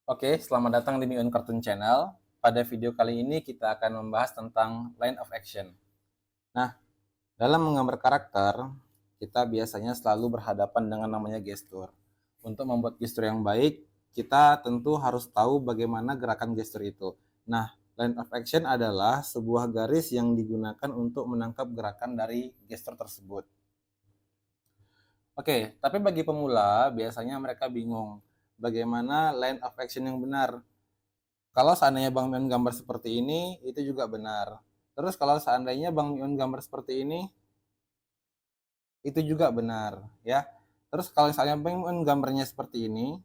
Oke, selamat datang di Miun Cartoon Channel. Pada video kali ini kita akan membahas tentang line of action. Nah, dalam menggambar karakter, kita biasanya selalu berhadapan dengan namanya gestur. Untuk membuat gestur yang baik, kita tentu harus tahu bagaimana gerakan gestur itu. Nah, line of action adalah sebuah garis yang digunakan untuk menangkap gerakan dari gestur tersebut. Oke, tapi bagi pemula, biasanya mereka bingung bagaimana line of action yang benar. Kalau seandainya Bang Miun gambar seperti ini, itu juga benar. Terus kalau seandainya Bang Miun gambar seperti ini, itu juga benar, ya. Terus kalau misalnya Bang Miun gambarnya seperti ini,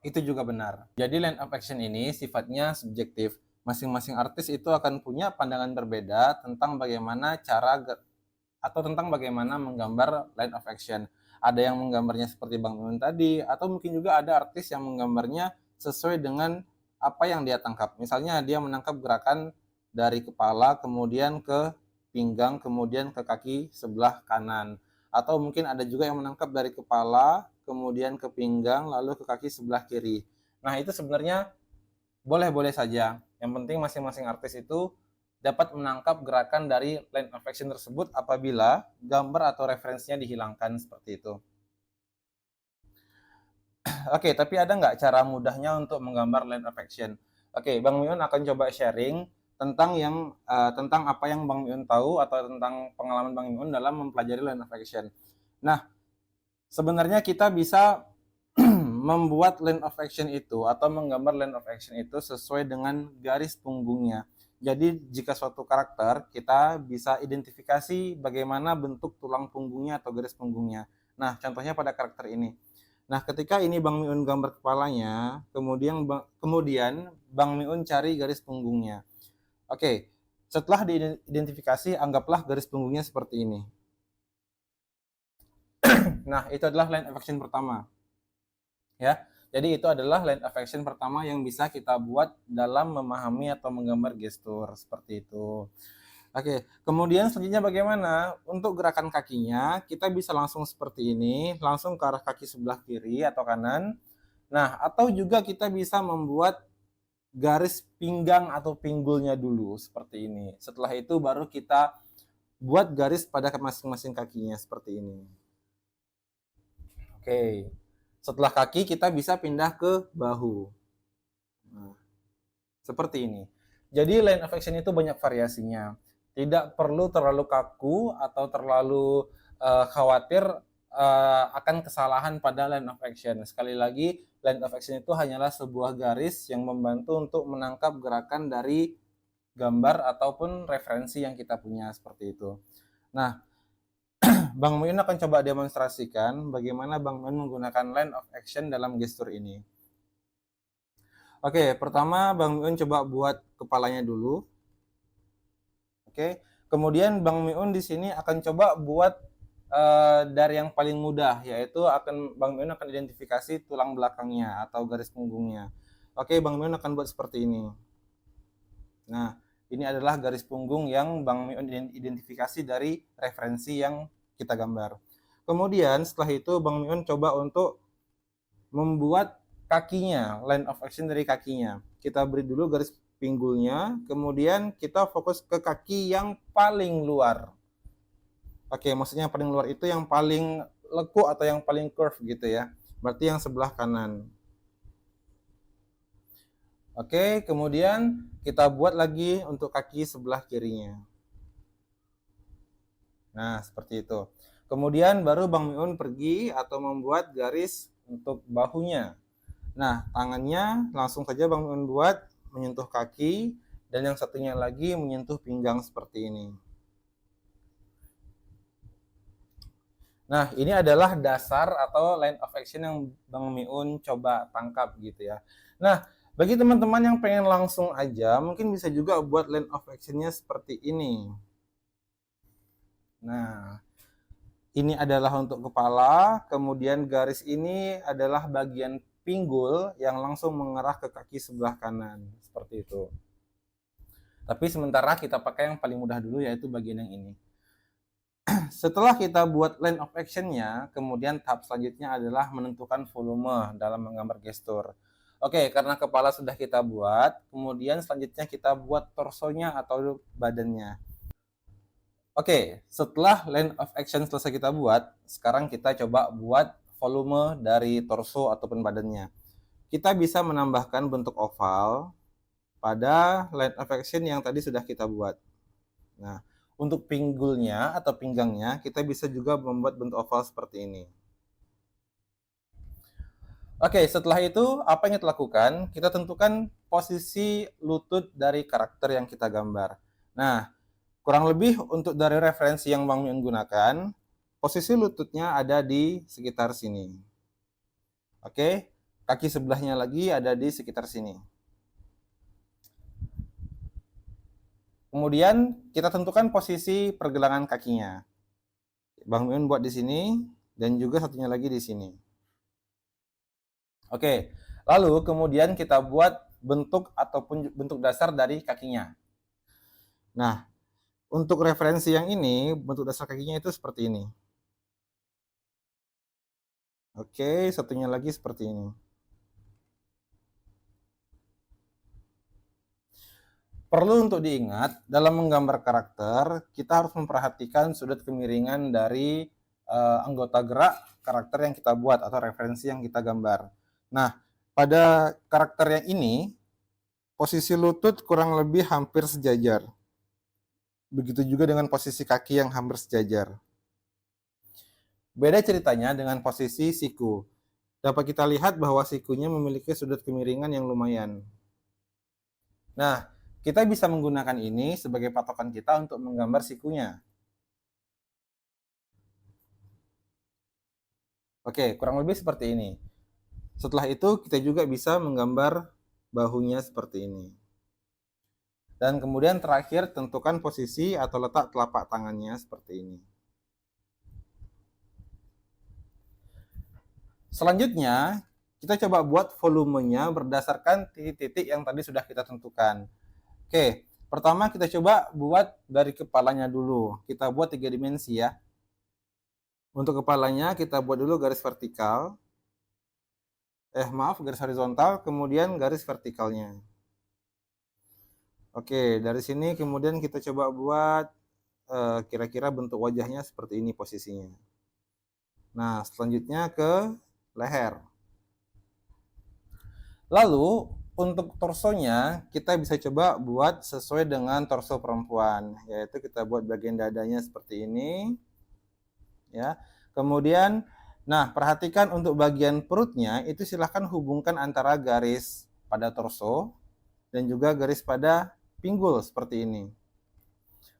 itu juga benar. Jadi line of action ini sifatnya subjektif. Masing-masing artis itu akan punya pandangan berbeda tentang bagaimana atau tentang bagaimana menggambar line of action. Ada yang menggambarnya seperti Bang Miun tadi, atau mungkin juga ada artis yang menggambarnya sesuai dengan apa yang dia tangkap. Misalnya dia menangkap gerakan dari kepala, kemudian ke pinggang, kemudian ke kaki sebelah kanan. Atau mungkin ada juga yang menangkap dari kepala, kemudian ke pinggang, lalu ke kaki sebelah kiri. Nah, itu sebenarnya boleh-boleh saja. Yang penting masing-masing artis itu dapat menangkap gerakan dari line of action tersebut apabila gambar atau referensinya dihilangkan seperti itu. Oke, tapi ada nggak cara mudahnya untuk menggambar line of action? Oke, Bang Miun akan coba sharing tentang apa yang Bang Miun tahu atau tentang pengalaman Bang Miun dalam mempelajari line of action. Nah, sebenarnya kita bisa membuat line of action itu atau menggambar line of action itu sesuai dengan garis punggungnya. Jadi jika suatu karakter kita bisa identifikasi bagaimana bentuk tulang punggungnya atau garis punggungnya. Nah, contohnya pada karakter ini. Nah, ketika ini Bang Miun gambar kepalanya, kemudian Bang Miun cari garis punggungnya. Oke, setelah diidentifikasi, anggaplah garis punggungnya seperti ini. Nah, itu adalah line of action pertama. Ya, jadi itu adalah line of action pertama yang bisa kita buat dalam memahami atau menggambar gestur seperti itu. Oke, kemudian selanjutnya bagaimana? Untuk gerakan kakinya, kita bisa langsung seperti ini, langsung ke arah kaki sebelah kiri atau kanan. Nah, atau juga kita bisa membuat garis pinggang atau pinggulnya dulu seperti ini. Setelah itu baru kita buat garis pada masing-masing kakinya seperti ini. Oke. Setelah kaki kita bisa pindah ke bahu. Nah, seperti ini. Jadi line of action itu banyak variasinya. Tidak perlu terlalu kaku atau terlalu khawatir akan kesalahan pada line of action. Sekali lagi, line of action itu hanyalah sebuah garis yang membantu untuk menangkap gerakan dari gambar ataupun referensi yang kita punya seperti itu. Nah, Bang Muin akan coba demonstrasikan bagaimana Bang Muin menggunakan line of action dalam gestur ini. Oke, pertama Bang Miun coba buat kepalanya dulu. Oke, kemudian Bang Miun di sini akan coba buat dari yang paling mudah, yaitu Bang Miun akan identifikasi tulang belakangnya atau garis punggungnya. Oke, Bang Miun akan buat seperti ini. Nah, ini adalah garis punggung yang Bang Miun identifikasi dari referensi yang kita gambar. Kemudian setelah itu Bang Miun coba untuk membuat kakinya, line of action dari kakinya. Kita beri dulu garis pinggulnya, kemudian kita fokus ke kaki yang paling luar. Oke, maksudnya yang paling luar itu yang paling lekuk atau yang paling curve gitu ya. Berarti yang sebelah kanan. Oke, kemudian kita buat lagi untuk kaki sebelah kirinya. Nah, seperti itu. Kemudian baru Bang Miun pergi atau membuat garis untuk bahunya. Nah, tangannya langsung saja Bang Miun buat menyentuh kaki dan yang satunya lagi menyentuh pinggang seperti ini. Nah, ini adalah dasar atau line of action yang Bang Miun coba tangkap gitu ya. Nah, bagi teman-teman yang pengen langsung aja, mungkin bisa juga buat line of actionnya seperti ini. Nah, ini adalah untuk kepala, kemudian garis ini adalah bagian pinggul yang langsung mengarah ke kaki sebelah kanan, seperti itu. Tapi sementara kita pakai yang paling mudah dulu, yaitu bagian yang ini. Setelah kita buat line of action-nya, kemudian tahap selanjutnya adalah menentukan volume dalam menggambar gestur. Oke, karena kepala sudah kita buat, kemudian selanjutnya kita buat torsonya atau badannya. Oke, setelah line of action selesai kita buat, sekarang kita coba buat volume dari torso ataupun badannya. Kita bisa menambahkan bentuk oval pada line of action yang tadi sudah kita buat. Nah, untuk pinggulnya atau pinggangnya, kita bisa juga membuat bentuk oval seperti ini. Oke, setelah itu apa yang kita lakukan? Kita tentukan posisi lutut dari karakter yang kita gambar. Nah, kurang lebih untuk dari referensi yang Bang Miun gunakan, posisi lututnya ada di sekitar sini. Oke, kaki sebelahnya lagi ada di sekitar sini. Kemudian kita tentukan posisi pergelangan kakinya. Bang Miun buat di sini dan juga satunya lagi di sini. Oke, lalu kemudian kita buat bentuk ataupun bentuk dasar dari kakinya. Nah, untuk referensi yang ini, bentuk dasar kakinya itu seperti ini. Oke, satunya lagi seperti ini. Perlu untuk diingat, dalam menggambar karakter, kita harus memperhatikan sudut kemiringan dari anggota gerak karakter yang kita buat atau referensi yang kita gambar. Nah, pada karakter yang ini, posisi lutut kurang lebih hampir sejajar. Begitu juga dengan posisi kaki yang hampir sejajar. Beda ceritanya dengan posisi siku. Dapat kita lihat bahwa sikunya memiliki sudut kemiringan yang lumayan. Nah, kita bisa menggunakan ini sebagai patokan kita untuk menggambar sikunya. Oke, kurang lebih seperti ini. Setelah itu, kita juga bisa menggambar bahunya seperti ini. Dan kemudian terakhir, tentukan posisi atau letak telapak tangannya seperti ini. Selanjutnya, kita coba buat volumenya berdasarkan titik-titik yang tadi sudah kita tentukan. Oke, pertama kita coba buat dari kepalanya dulu. Kita buat 3 dimensi ya. Untuk kepalanya kita buat dulu garis vertikal. Garis horizontal, kemudian garis vertikalnya. Oke, dari sini kemudian kita coba buat kira-kira bentuk wajahnya seperti ini posisinya. Nah, selanjutnya ke leher. Lalu untuk torsonya kita bisa coba buat sesuai dengan torso perempuan, yaitu kita buat bagian dadanya seperti ini. Ya. Kemudian nah, perhatikan untuk bagian perutnya itu silahkan hubungkan antara garis pada torso dan juga garis pada pinggul seperti ini.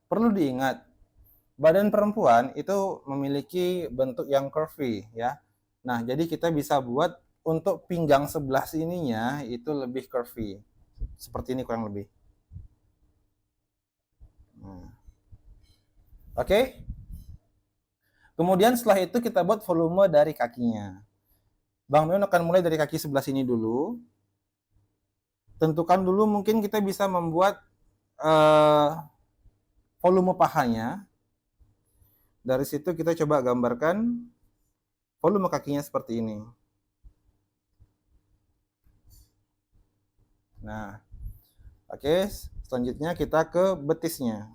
Perlu diingat, badan perempuan itu memiliki bentuk yang curvy ya. Nah, jadi kita bisa buat untuk pinggang sebelah sininya itu lebih curvy. Seperti ini kurang lebih. Nah. Oke. Kemudian setelah itu kita buat volume dari kakinya. Bang Miun akan mulai dari kaki sebelah sini dulu. Tentukan dulu mungkin kita bisa membuat volume pahanya. Dari situ kita coba gambarkan volume kakinya seperti ini. Nah, oke, selanjutnya kita ke betisnya.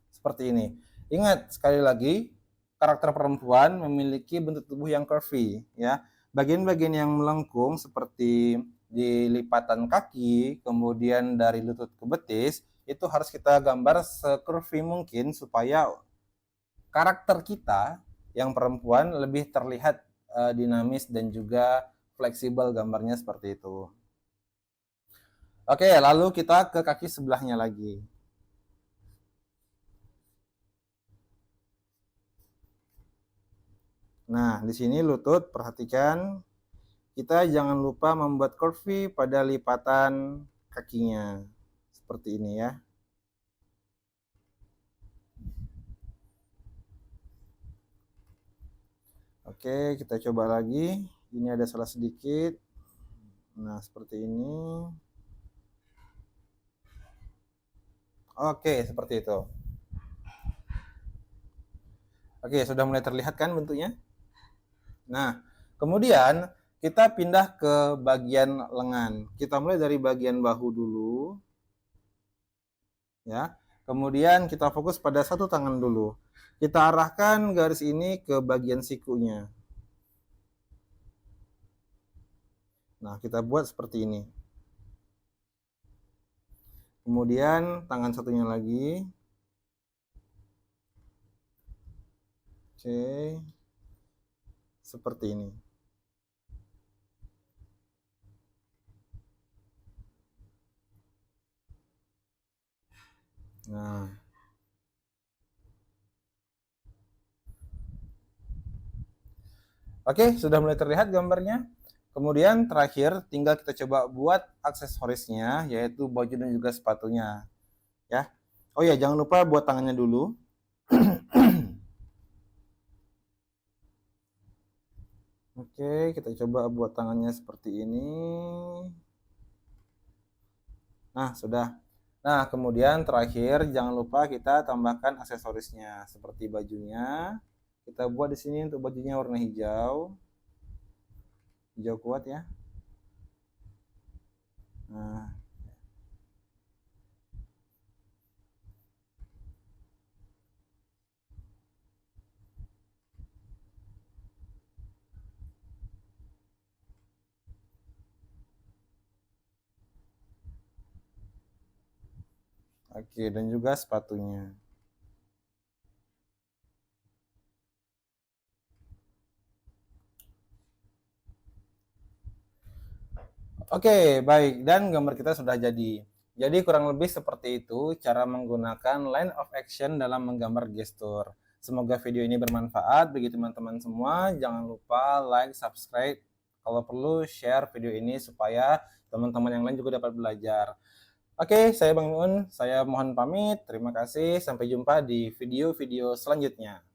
Seperti ini. Ingat sekali lagi, karakter perempuan memiliki bentuk tubuh yang curvy ya. Bagian-bagian yang melengkung seperti di lipatan kaki, kemudian dari lutut ke betis, itu harus kita gambar se-curvy mungkin supaya karakter kita yang perempuan lebih terlihat dinamis dan juga fleksibel gambarnya seperti itu. Oke, lalu kita ke kaki sebelahnya lagi. Nah, di sini lutut, perhatikan kita jangan lupa membuat curvy pada lipatan kakinya. Seperti ini ya. Oke, kita coba lagi. Ini ada salah sedikit. Nah, seperti ini. Oke, seperti itu. Oke, sudah mulai terlihat kan bentuknya? Nah, kemudian kita pindah ke bagian lengan. Kita mulai dari bagian bahu dulu. Ya. Kemudian kita fokus pada satu tangan dulu. Kita arahkan garis ini ke bagian sikunya. Nah, kita buat seperti ini. Kemudian tangan satunya lagi. Oke. Seperti ini. Nah. Oke, sudah mulai terlihat gambarnya. Kemudian terakhir tinggal kita coba buat aksesorisnya, yaitu baju dan juga sepatunya. Ya. Oh ya, jangan lupa buat tangannya dulu. Oke, kita coba buat tangannya seperti ini. Nah, sudah. Nah, kemudian terakhir jangan lupa kita tambahkan aksesorisnya seperti bajunya. Kita buat di sini untuk bajunya warna hijau. Hijau kuat ya. Nah, oke, dan juga sepatunya. Oke, baik. Dan gambar kita sudah jadi. Jadi kurang lebih seperti itu cara menggunakan line of action dalam menggambar gestur. Semoga video ini bermanfaat bagi teman-teman semua. Jangan lupa like, subscribe, kalau perlu share video ini supaya teman-teman yang lain juga dapat belajar. Oke, saya Bang Miun. Saya mohon pamit. Terima kasih. Sampai jumpa di video-video selanjutnya.